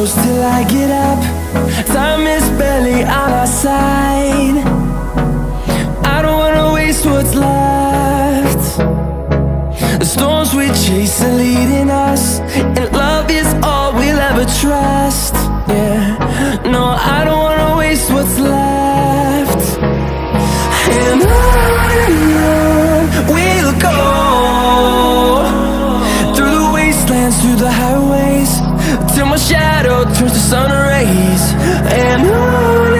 close till I get up. Time is barely on our side. I don't wanna waste what's left. The storms we chase are leading us, and love is all we'll ever trust. Yeah, no, I don't wanna waste what's left. And on we'll go, through the wastelands, through the highways, till my shadow turns to sun rays. And on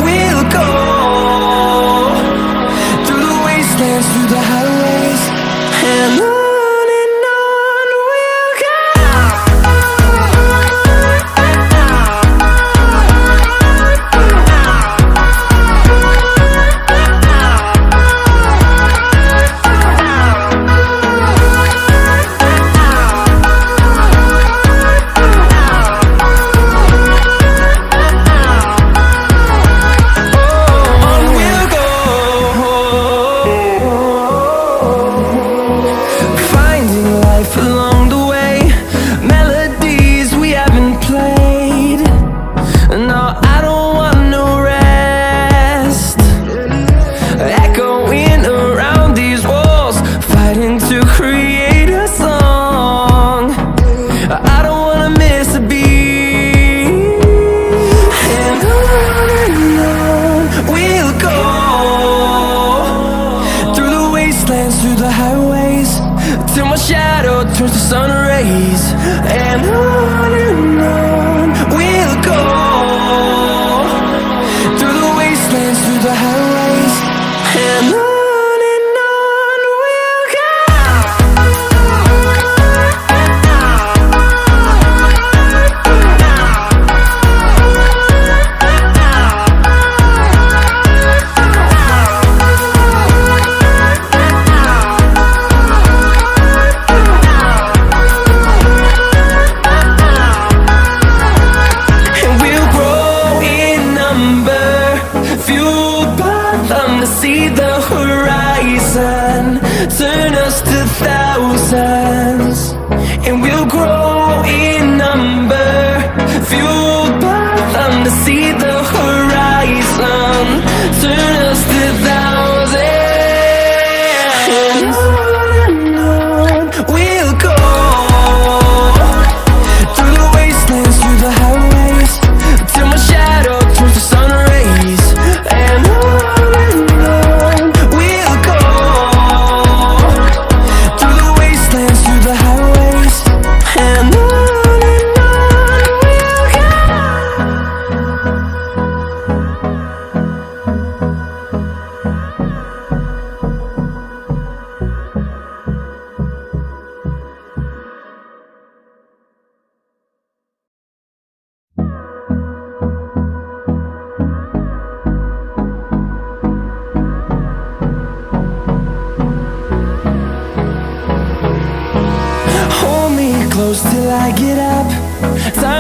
we'll go, through the wastelands, through the highways, and on we'll go. Through the highways, till my shadow turns to sun rays. And on we'll go, through the wastelands, through the highways, and on we'll go. See the horizon, turn us to thousands, and we'll grow in number, fueled by them. To see the horizon, turn us to thousands, and on we'll go, through the wastelands, through the highways, till my shadow turns to sun rays. And close till I get up. Time